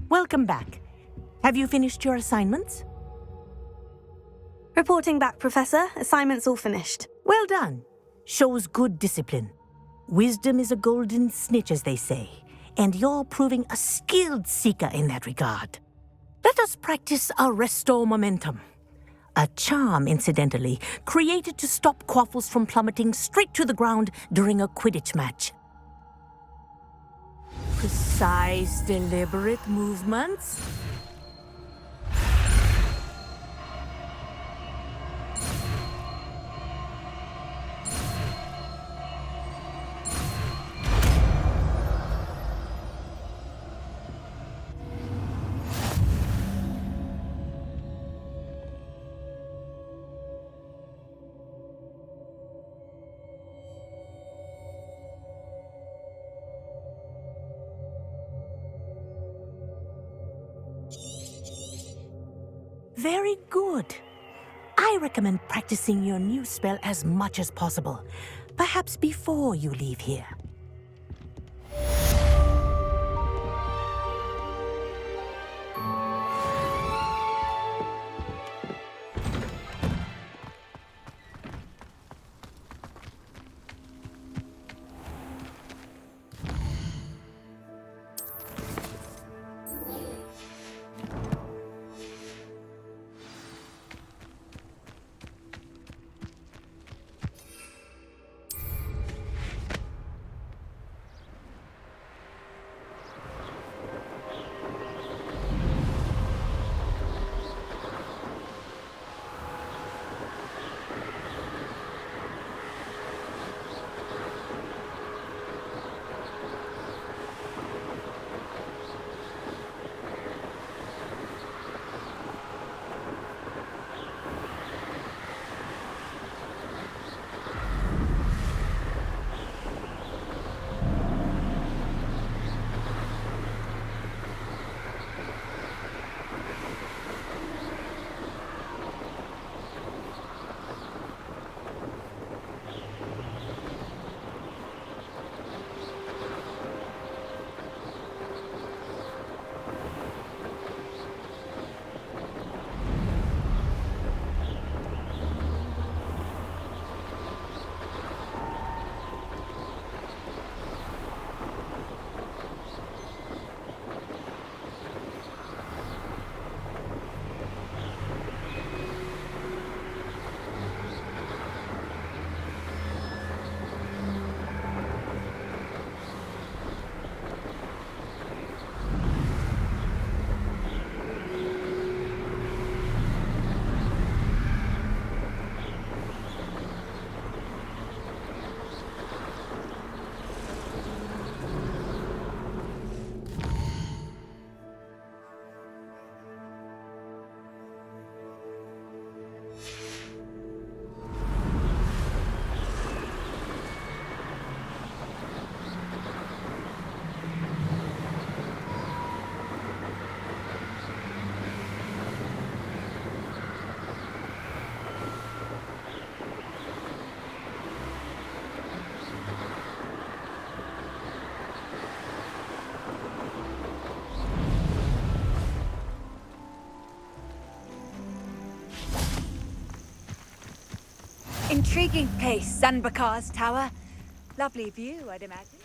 Welcome back. Have you finished your assignments? Reporting back, Professor. Assignment's all finished. Well done. Shows good discipline. Wisdom is a golden snitch, as they say, and you're proving a skilled seeker in that regard. Let us practice Arresto Momentum. A charm, incidentally, created to stop Quaffles from plummeting straight to the ground during a Quidditch match. Precise, deliberate movements. Very good. I recommend practicing your new spell as much as possible, perhaps before you leave here. Intriguing place, Zanbakar's tower. Lovely view, I'd imagine.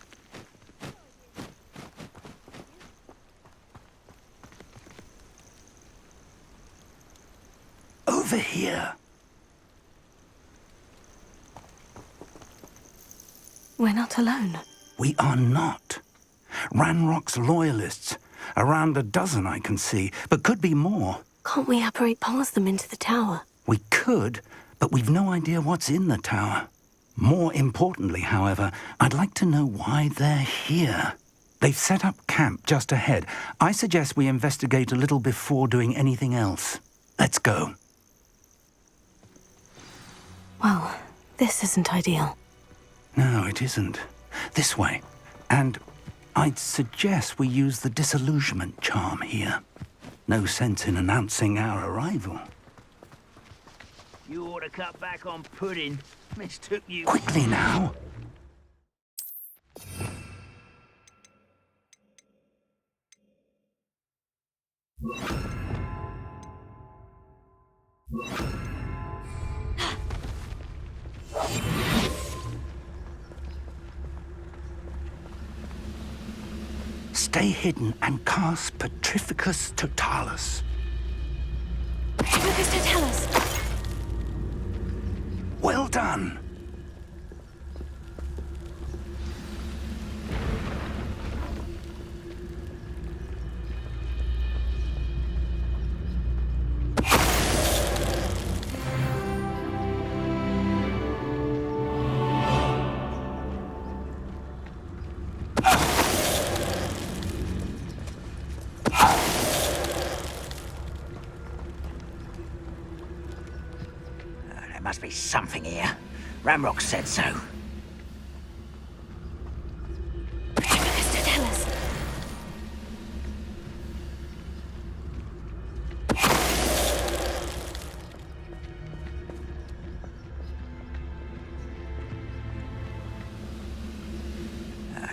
Over here. We're not alone. We are not. Ranrock's loyalists. Around a dozen I can see, but could be more. Can't we apparate past them into the tower? We could, but we've no idea what's in the tower. More importantly, however, I'd like to know why they're here. They've set up camp just ahead. I suggest we investigate a little before doing anything else. Let's go. Well, this isn't ideal. No, it isn't. This way. And I'd suggest we use the disillusionment charm here. No sense in announcing our arrival. You ought to cut back on pudding. Mistook you. Quickly now. Stay hidden and cast Petrificus Totalis. Petrificus Totalis! Well done. There must be something here. Ramrock said so. Petrificus Totalis!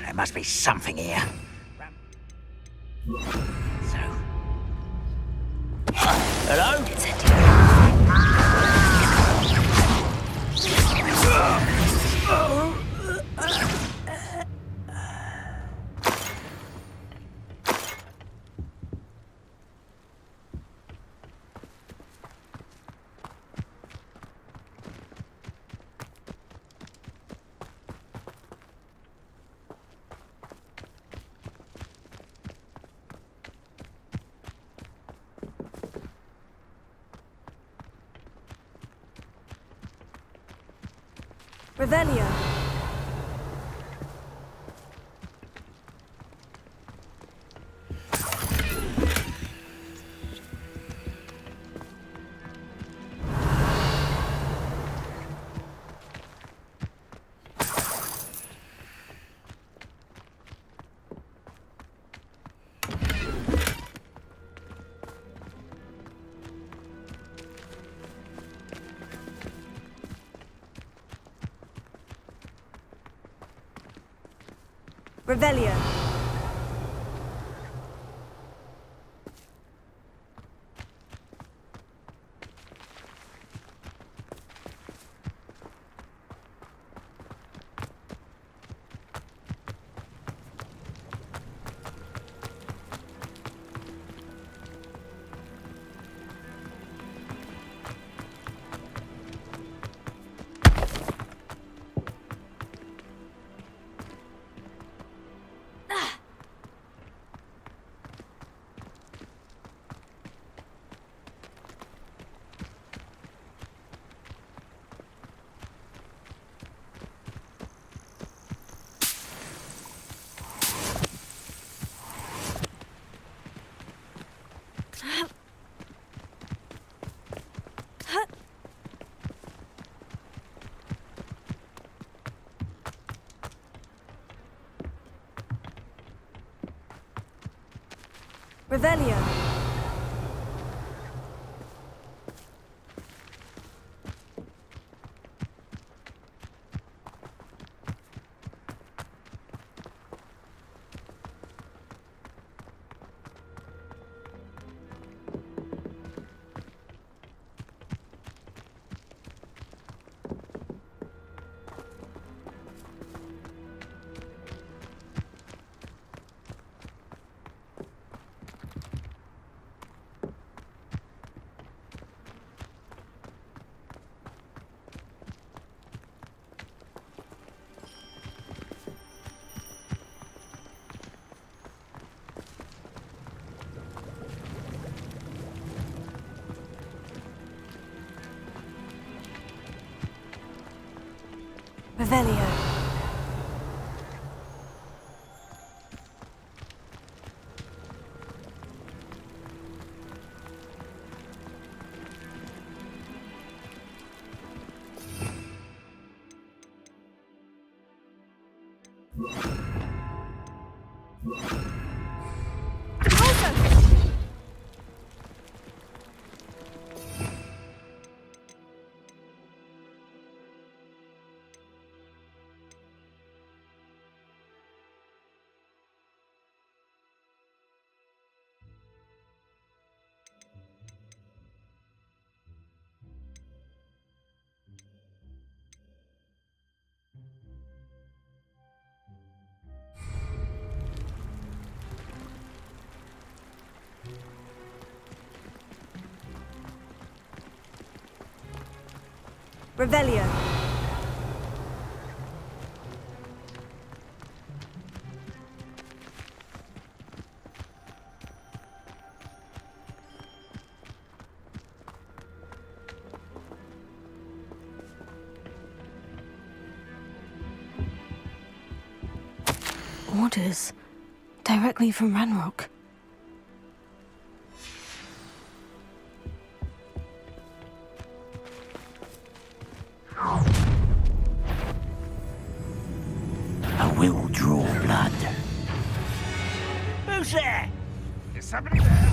There must be something here. So. Hello? It's a Revelio. Revelio. Revelio. Revelio. Revelio. Orders. Directly from Ranrock. I will draw blood. Who's there? Is somebody there?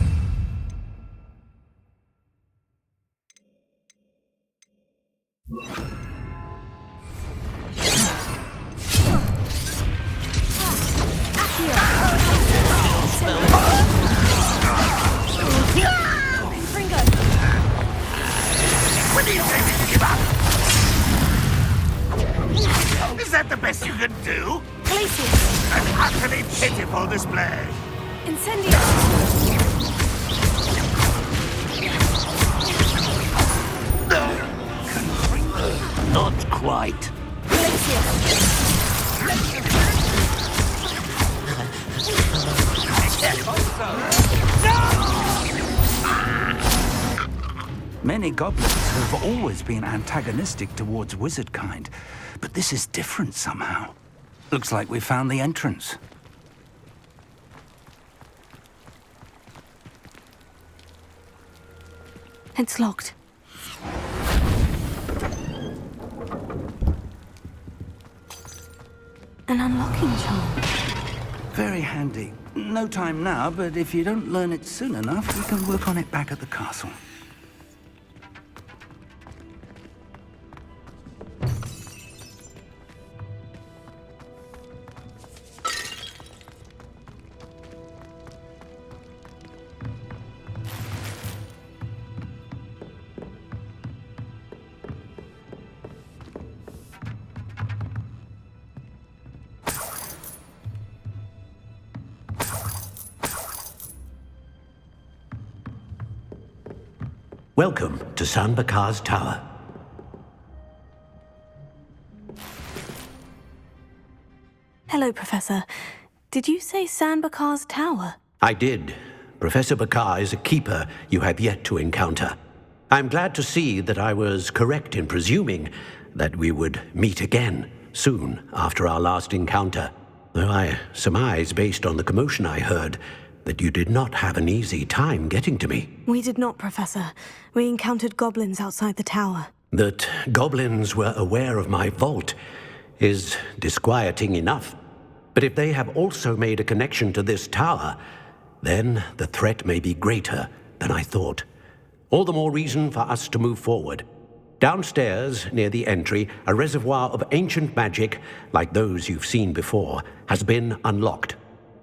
When do you think you give up? Is that the best you can do? Glacius! An utterly pitiful display. Incendio! Not quite. Many goblins have always been antagonistic towards wizard kind, but this is different somehow. Looks like we found the entrance. It's locked. An unlocking charm. Very handy. No time now, but if you don't learn it soon enough, we can work on it back at the castle. Welcome to San Bakar's Tower. Hello, Professor. Did you say San Bakar's Tower? I did. Professor Bakar is a keeper you have yet to encounter. I'm glad to see that I was correct in presuming that we would meet again soon after our last encounter, though I surmise, based on the commotion I heard, that you did not have an easy time getting to me. We did not, Professor. We encountered goblins outside the tower. That goblins were aware of my vault is disquieting enough. But if they have also made a connection to this tower, then the threat may be greater than I thought. All the more reason for us to move forward. Downstairs, near the entry, a reservoir of ancient magic, like those you've seen before, has been unlocked.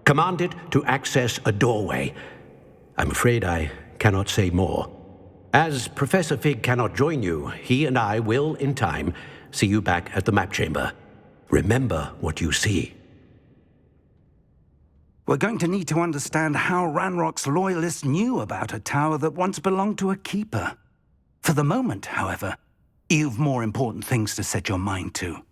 Commanded to access a doorway. I'm afraid I cannot say more. As Professor Fig cannot join you, he and I will, in time, see you back at the map chamber. Remember what you see. We're going to need to understand how Ranrock's loyalists knew about a tower that once belonged to a keeper. For the moment, however, you've more important things to set your mind to.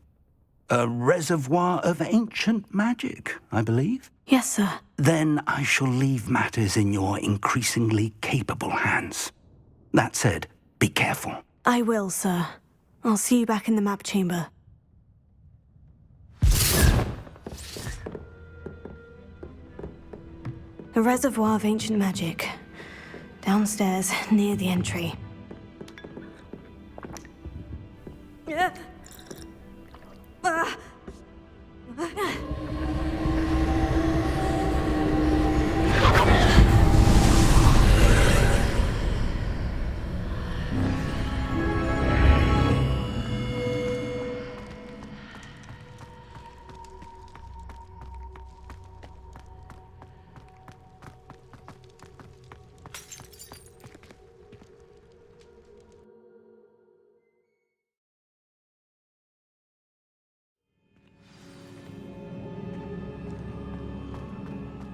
A reservoir of ancient magic, I believe? Yes, sir. Then I shall leave matters in your increasingly capable hands. That said, be careful. I will, sir. I'll see you back in the map chamber. A reservoir of ancient magic. Downstairs, near the entry.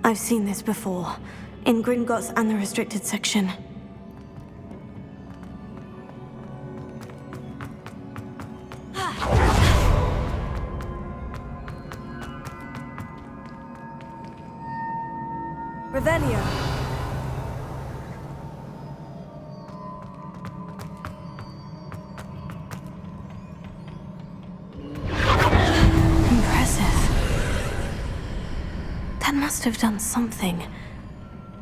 I've seen this before, in Gringotts and the restricted section. Revelio. Impressive. That must have done something.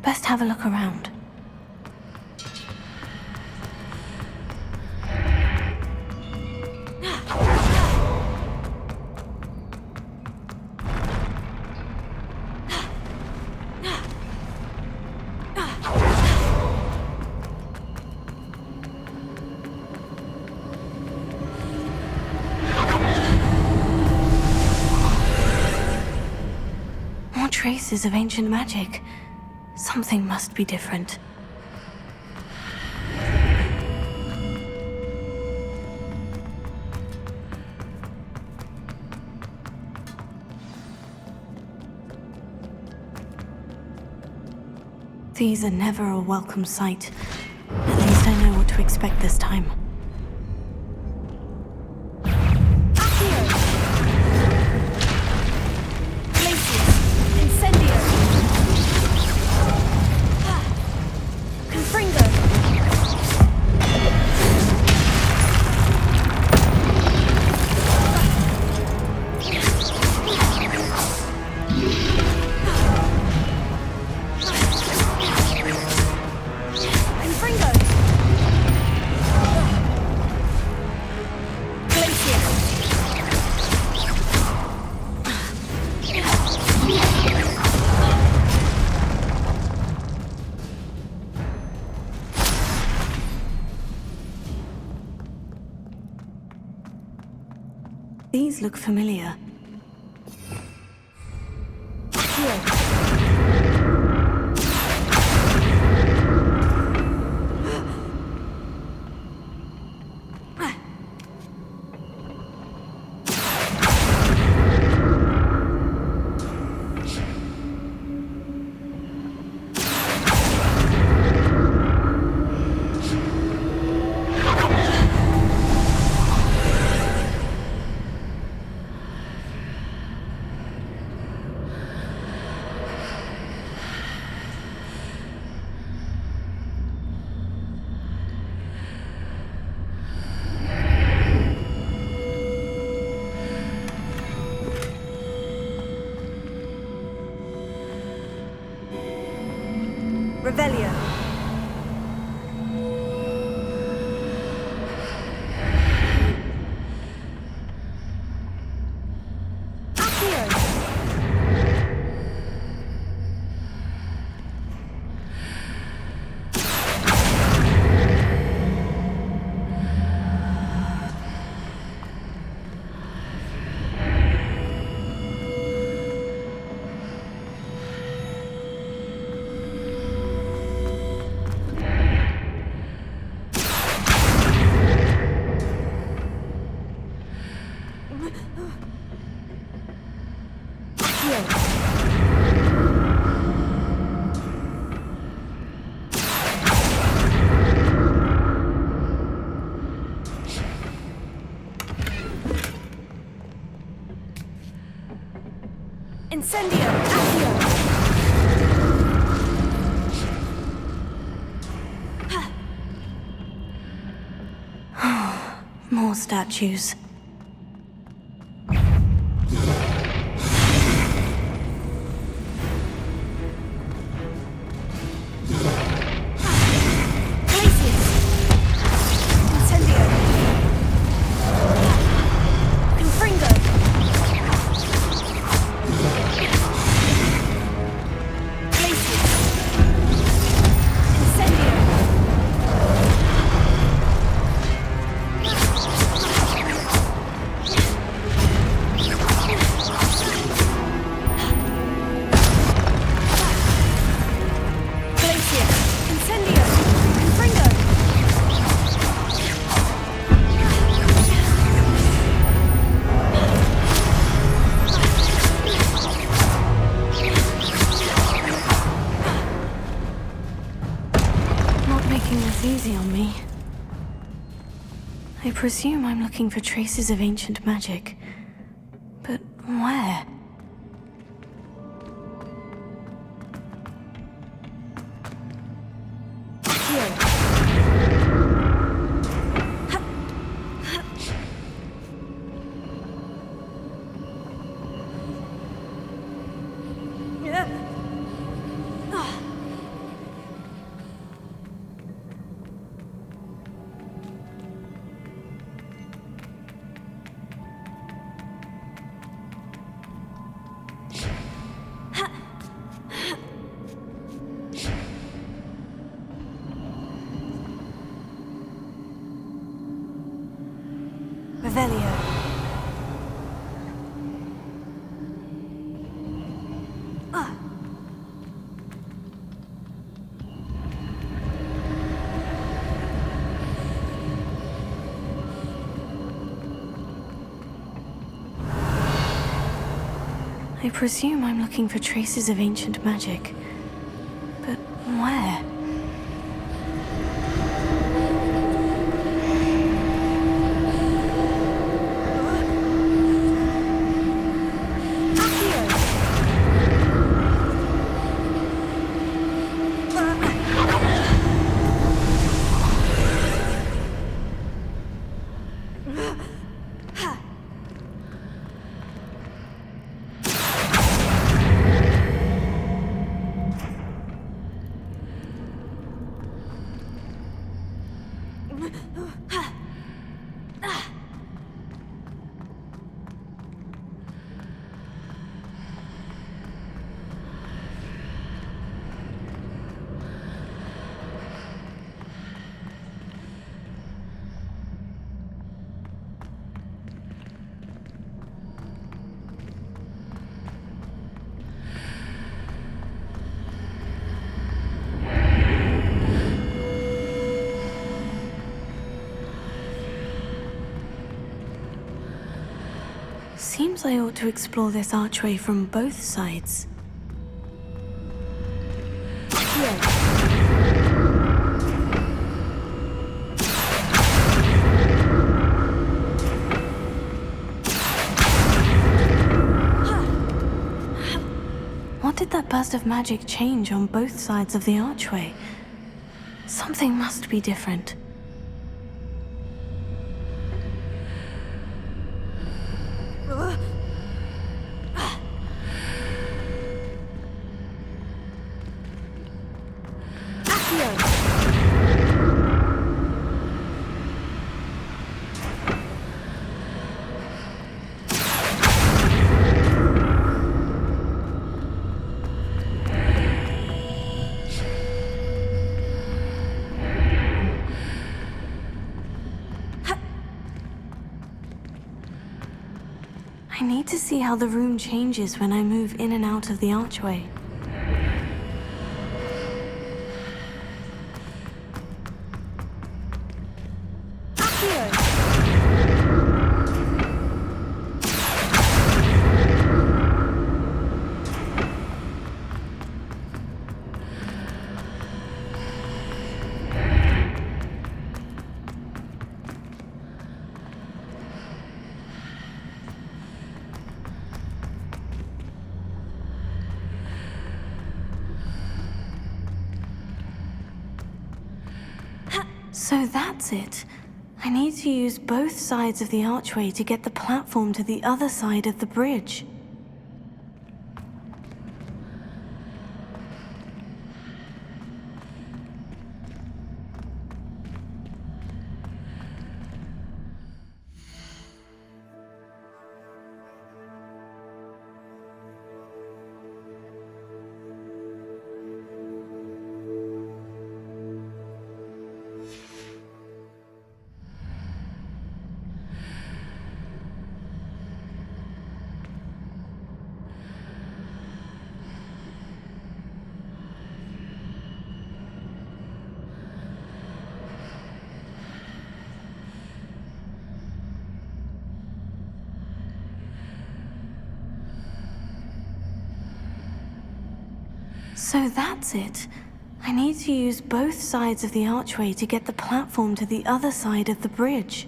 Best have a look around. Traces of ancient magic. Something must be different. These are never a welcome sight. At least I know what to expect this time. These look familiar. Revelio. Incendio! Accio! More statues. Easy on me. I presume I'm looking for traces of ancient magic. But where? Revelio. I presume I'm looking for traces of ancient magic. But where? Seems I ought to explore this archway from both sides. What did that burst of magic change on both sides of the archway? Something must be different. I need to see how the room changes when I move in and out of the archway. So that's it. I need to use both sides of the archway to get the platform to the other side of the bridge. So that's it. I need to use both sides of the archway to get the platform to the other side of the bridge.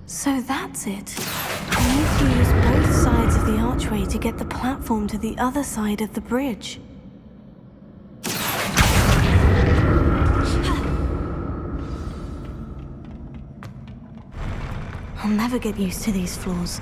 So that's it. I need to use both sides of the archway to get the platform to the other side of the bridge. I'll never get used to these floors.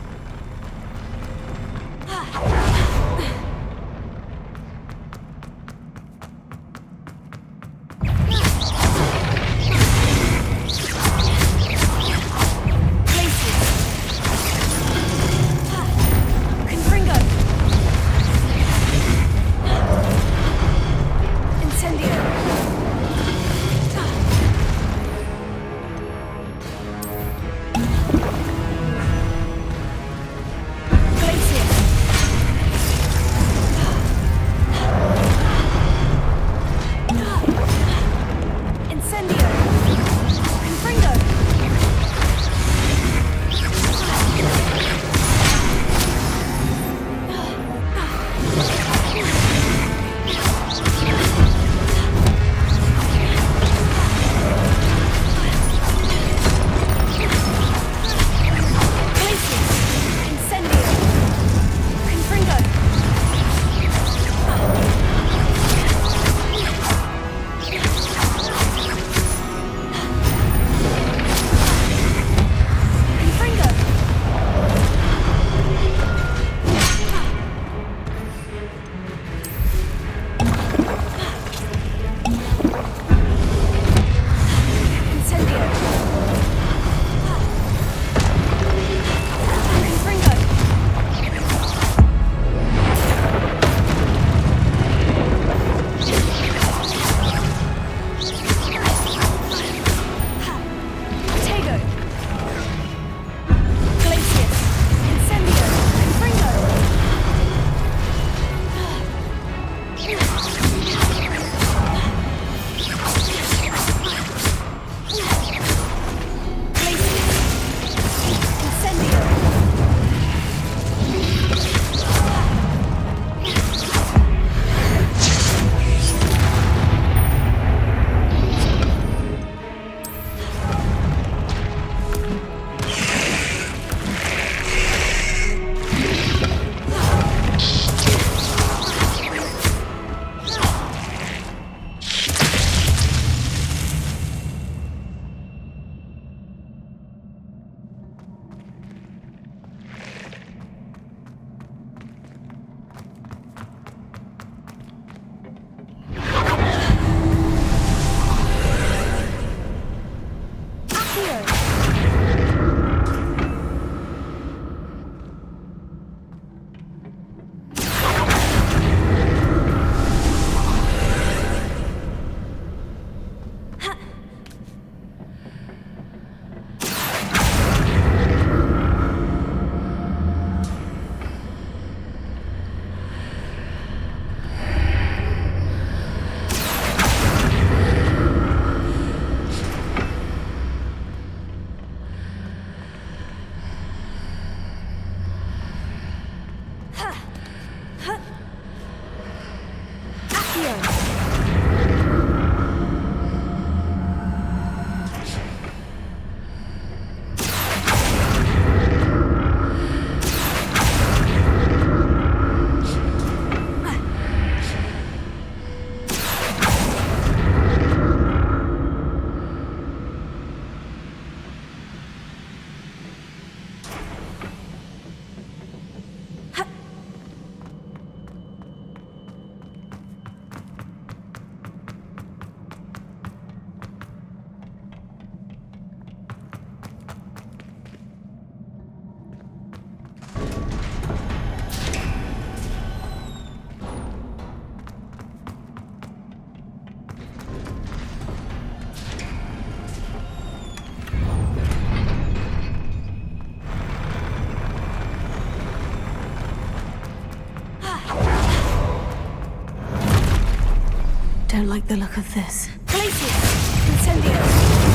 Don't like the look of this. Glacius! Incendio!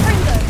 Fringo!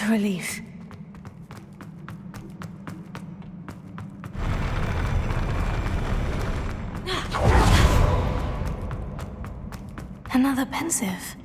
a relief. Another pensive.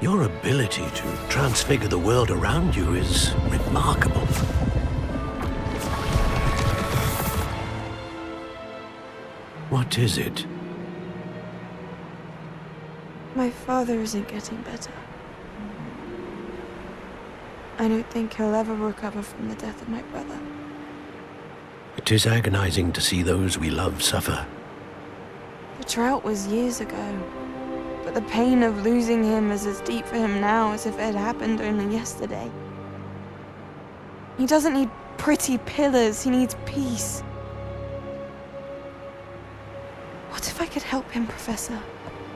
Your ability to transfigure the world around you is remarkable. What is it? My father isn't getting better. I don't think he'll ever recover from the death of my brother. It is agonizing to see those we love suffer. The drought was years ago, but the pain of losing him is as deep for him now as if it had happened only yesterday. He doesn't need pretty pillars, he needs peace. What if I could help him, Professor?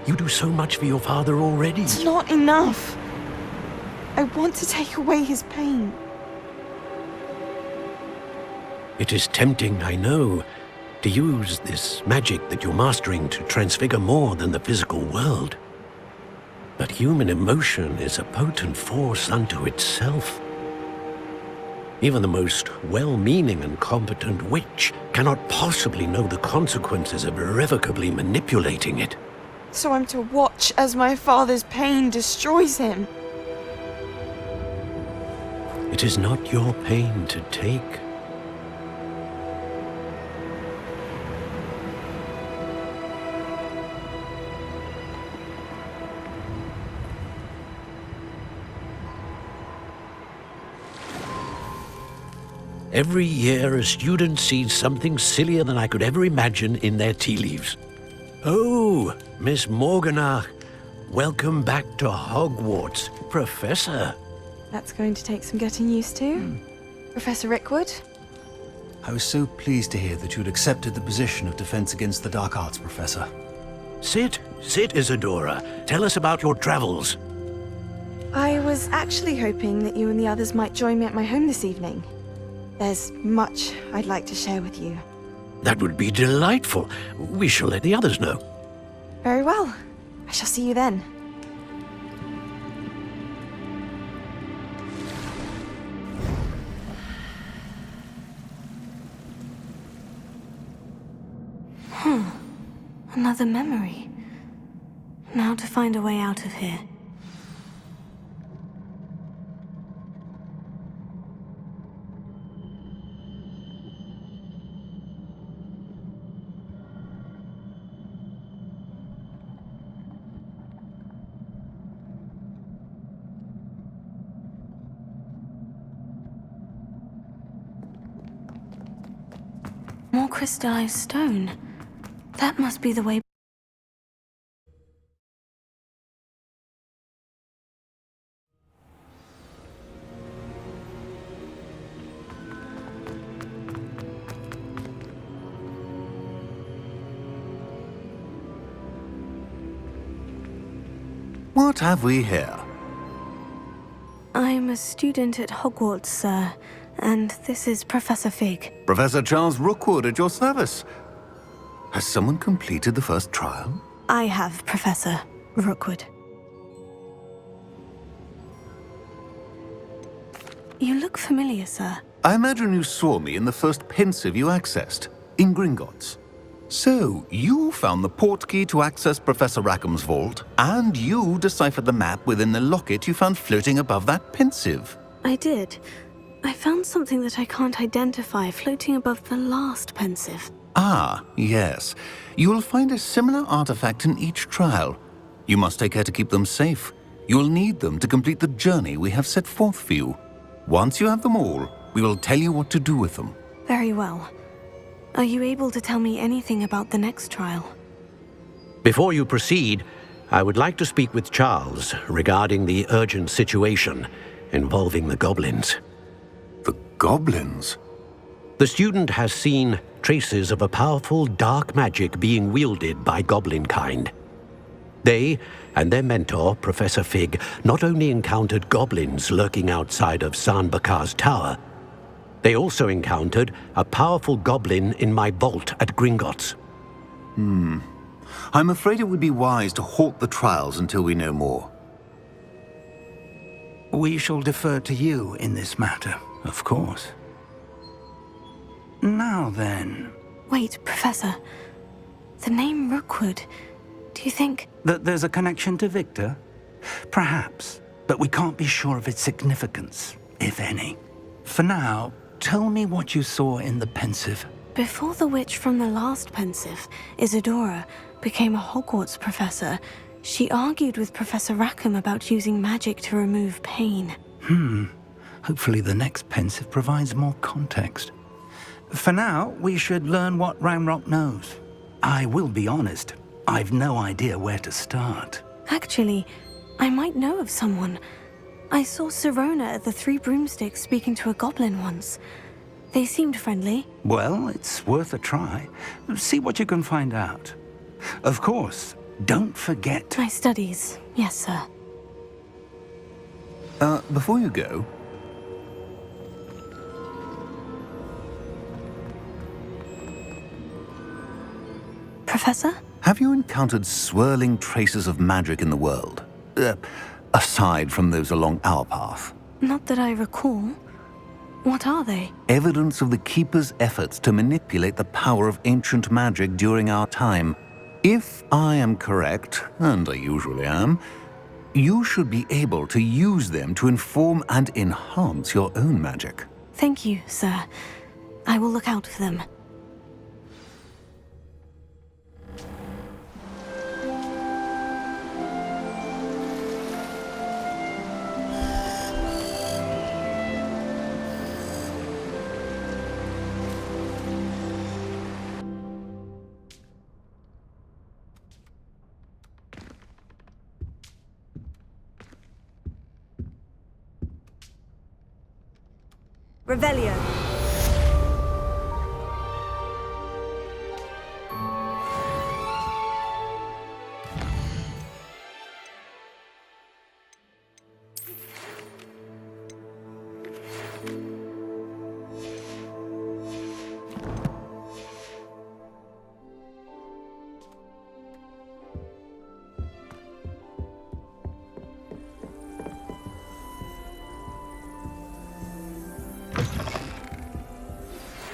You do so much for your father already. It's not enough. I want to take away his pain. It is tempting, I know, to use this magic that you're mastering to transfigure more than the physical world. But human emotion is a potent force unto itself. Even the most well-meaning and competent witch cannot possibly know the consequences of irrevocably manipulating it. So I'm to watch as my father's pain destroys him. It is not your pain to take. Every year, a student sees something sillier than I could ever imagine in their tea leaves. Oh, Miss Morganach, welcome back to Hogwarts, Professor. That's going to take some getting used to. Professor Rickwood? I was so pleased to hear that you'd accepted the position of Defense Against the Dark Arts, Professor. Sit, Isadora. Tell us about your travels. I was actually hoping that you and the others might join me at my home this evening. There's much I'd like to share with you. That would be delightful. We shall let the others know. Very well. I shall see you then. Another memory. Now to find a way out of here. More crystallized stone. That must be the way. What have we here? I'm a student at Hogwarts, sir, and this is Professor Fig. Professor Charles Rookwood at your service. Has someone completed the first trial? I have, Professor Rookwood. You look familiar, sir. I imagine you saw me in the first pensive you accessed, in Gringotts. So, you found the portkey to access Professor Rackham's vault, and you deciphered the map within the locket you found floating above that pensive. I did. I found something that I can't identify floating above the last pensive. Ah, yes. You will find a similar artifact in each trial. You must take care to keep them safe. You'll need them to complete the journey we have set forth for you. Once you have them all, we will tell you what to do with them. Very well. Are you able to tell me anything about the next trial? Before you proceed, I would like to speak with Charles regarding the urgent situation involving the goblins. The goblins? The student has seen traces of a powerful dark magic being wielded by goblin kind. They and their mentor, Professor Fig, not only encountered goblins lurking outside of Sanbakar's tower, they also encountered a powerful goblin in my vault at Gringotts. I'm afraid it would be wise to halt the trials until we know more. We shall defer to you in this matter, of course. Now then... Wait, Professor. The name Rookwood. Do you think... That there's a connection to Victor? Perhaps, but we can't be sure of its significance, if any. For now, tell me what you saw in the Pensive. Before the witch from the last Pensive, Isadora, became a Hogwarts professor, she argued with Professor Rackham about using magic to remove pain. Hopefully the next Pensive provides more context. For now, we should learn what Ranrock knows. I will be honest, I've no idea where to start. Actually, I might know of someone. I saw Sirona at the Three Broomsticks speaking to a goblin once. They seemed friendly. Well, it's worth a try. See what you can find out. Of course, don't forget... My studies, yes, sir. Before you go... Professor? Have you encountered swirling traces of magic in the world? Aside from those along our path? Not that I recall. What are they? Evidence of the Keeper's efforts to manipulate the power of ancient magic during our time. If I am correct, and I usually am, you should be able to use them to inform and enhance your own magic. Thank you, sir. I will look out for them. Revelio.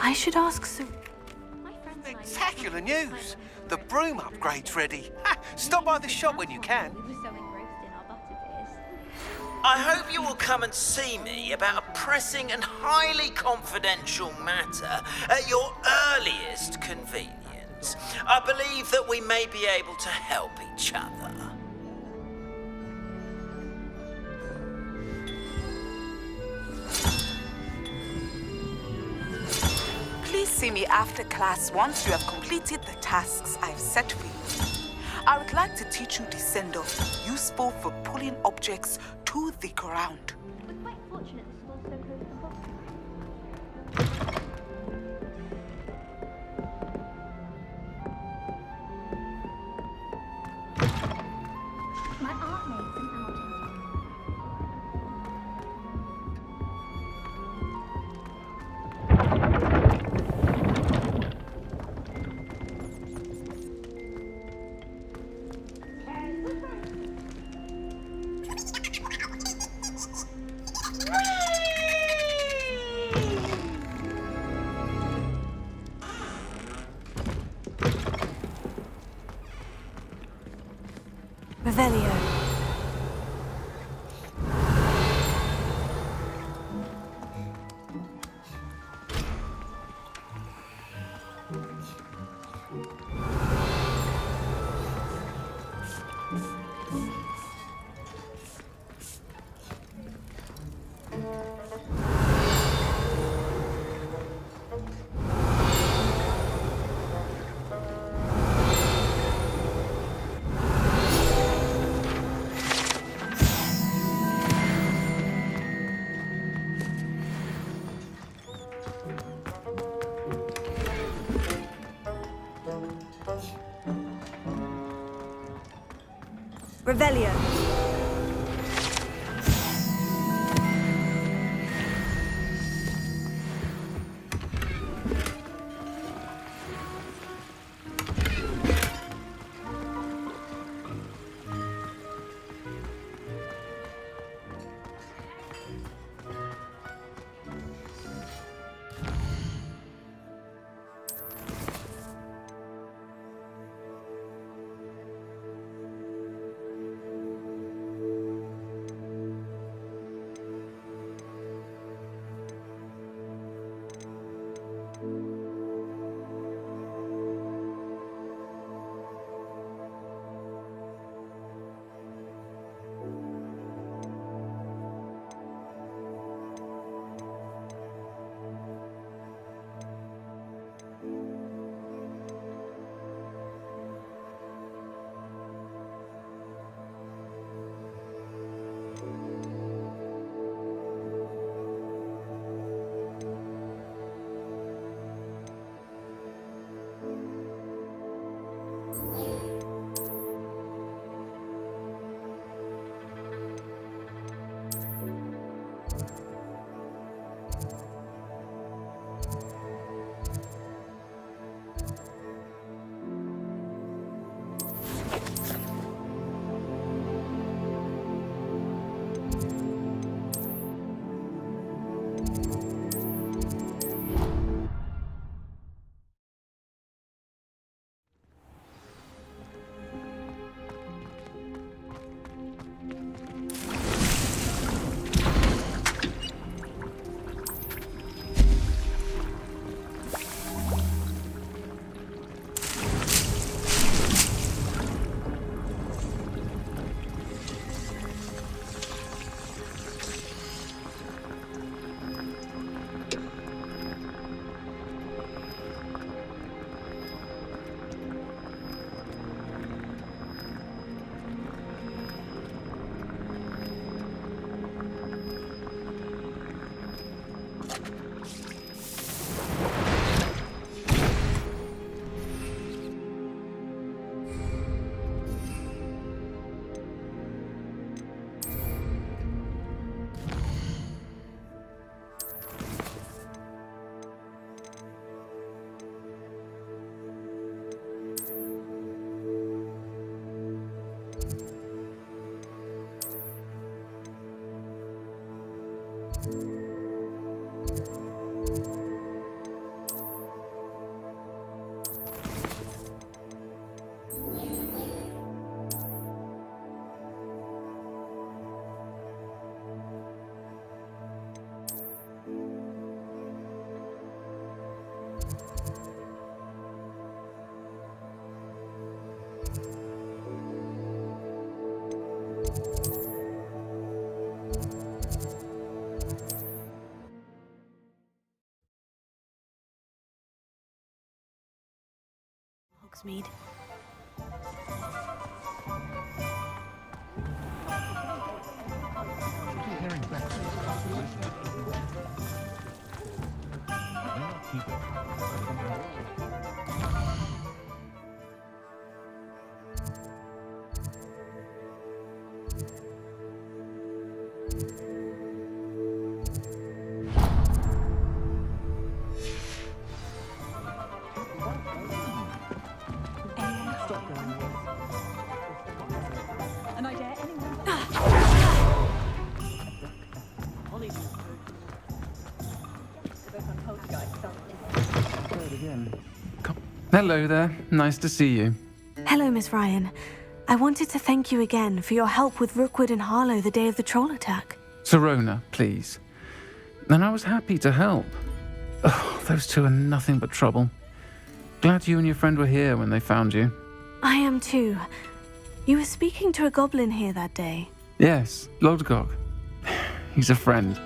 I should ask Sir... Spectacular news! The broom upgrade's ready. Stop by the shop when you can. I hope you will come and see me about a pressing and highly confidential matter at your earliest convenience. I believe that we may be able to help each other. Please see me after class once you have completed the tasks I've set for you. I would like to teach you Descendo, useful for pulling objects to the ground. We're quite fortunate the school's so close to the hospital. My aunt made some outing. Revelio. Revelio. Hogsmeade. An idea, anyone? Hello there. Nice to see you. Hello, Miss Ryan. I wanted to thank you again for your help with Rookwood and Harlow the day of the troll attack. Serona, please. And I was happy to help. Oh, those two are nothing but trouble. Glad you and your friend were here when they found you. I am too. You were speaking to a goblin here that day. Yes, Lodgok. He's a friend.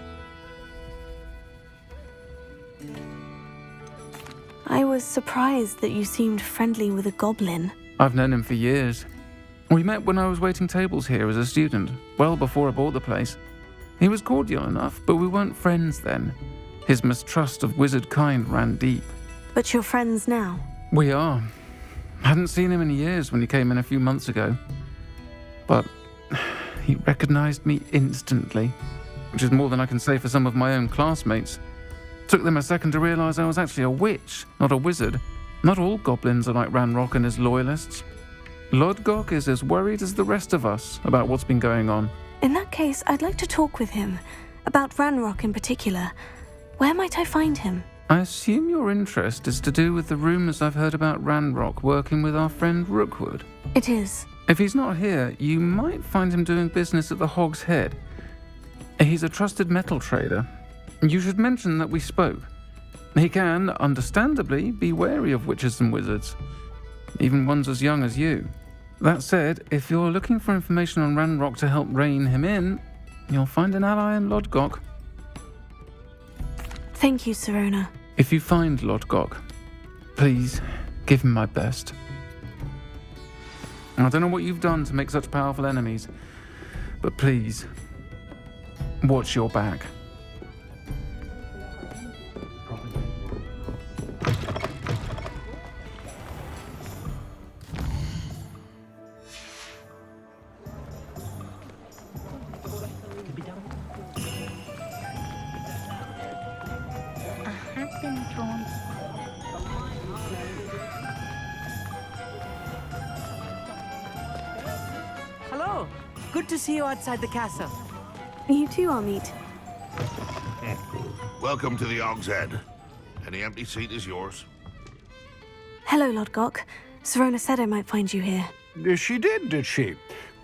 I was surprised that you seemed friendly with a goblin. I've known him for years. We met when I was waiting tables here as a student, well before I bought the place. He was cordial enough, but we weren't friends then. His mistrust of wizard kind ran deep. But you're friends now? We are. Hadn't seen him in years when he came in a few months ago. but he recognized me instantly, which is more than I can say for some of my own classmates. Took them a second to realize I was actually a witch, not a wizard. Not all goblins are like Ranrock and his loyalists. Lodgok is as worried as the rest of us about what's been going on. In that case, I'd like to talk with him, about Ranrock in particular. Where might I find him? I assume your interest is to do with the rumors I've heard about Ranrock working with our friend Rookwood. It is. If he's not here, you might find him doing business at the Hog's Head. He's a trusted metal trader. You should mention that we spoke. He can, understandably, be wary of witches and wizards, even ones as young as you. That said, if you're looking for information on Ranrock to help rein him in, you'll find an ally in Lodgok. Thank you, Sirona. If you find Lodgok, please give him my best. I don't know what you've done to make such powerful enemies, but please, watch your back. Hello. Good to see you outside the castle. You too, Amit. Welcome to the Hog's Head. Any empty seat is yours. Hello, Lodgok. Sirona said I might find you here. She did she?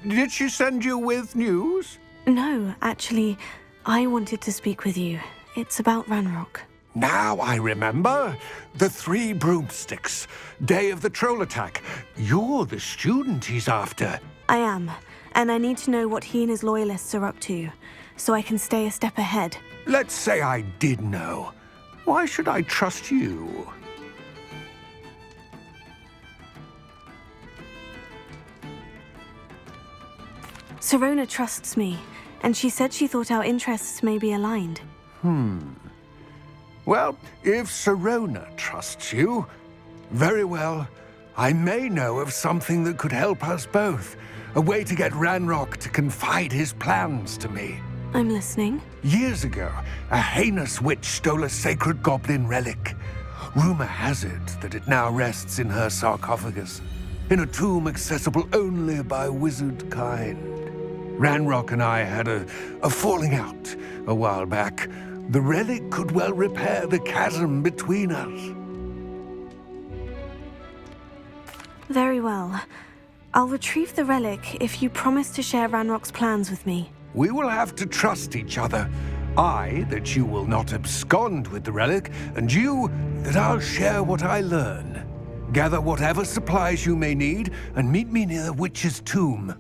Did she send you with news? No, actually, I wanted to speak with you. It's about Ranrock. Now I remember. The 3 broomsticks. Day of the troll attack. You're the student he's after. I am, and I need to know what he and his loyalists are up to, so I can stay a step ahead. Let's say I did know. Why should I trust you? Sirona trusts me, and she said she thought our interests may be aligned. Well, if Sirona trusts you, very well. I may know of something that could help us both. A way to get Ranrock to confide his plans to me. I'm listening. Years ago, a heinous witch stole a sacred goblin relic. Rumor has it that it now rests in her sarcophagus, in a tomb accessible only by wizard kind. Ranrock and I had a falling out a while back. The relic could well repair the chasm between us. Very well. I'll retrieve the relic if you promise to share Ranrock's plans with me. We will have to trust each other. I, that you will not abscond with the relic, and you, that I'll share what I learn. Gather whatever supplies you may need, and meet me near the witch's tomb.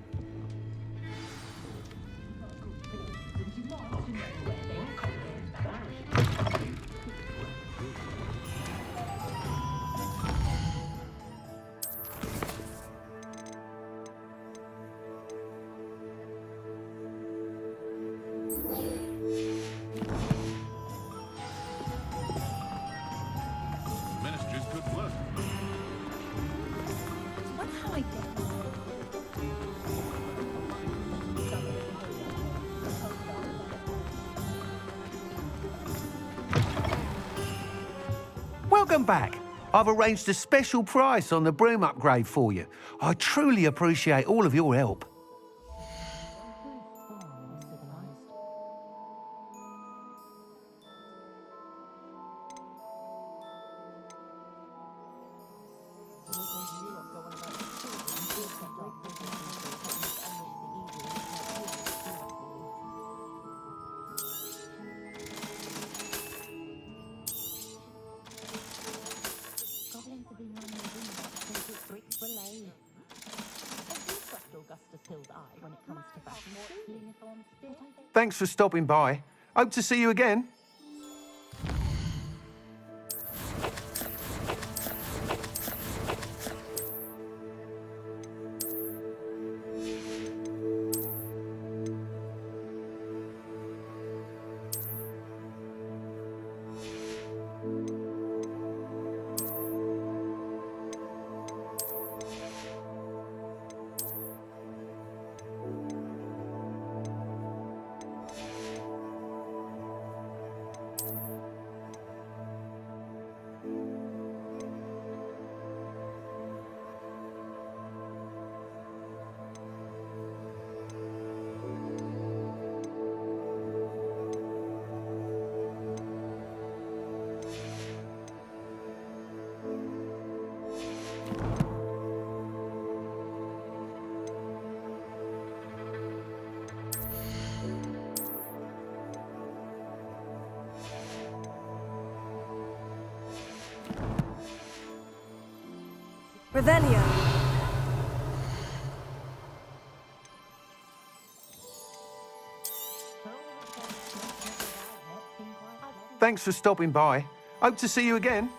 Welcome back. I've arranged a special price on the broom upgrade for you. I truly appreciate all of your help. Thanks for stopping by. Hope to see you again. Revelio. Thanks for stopping by. Hope to see you again.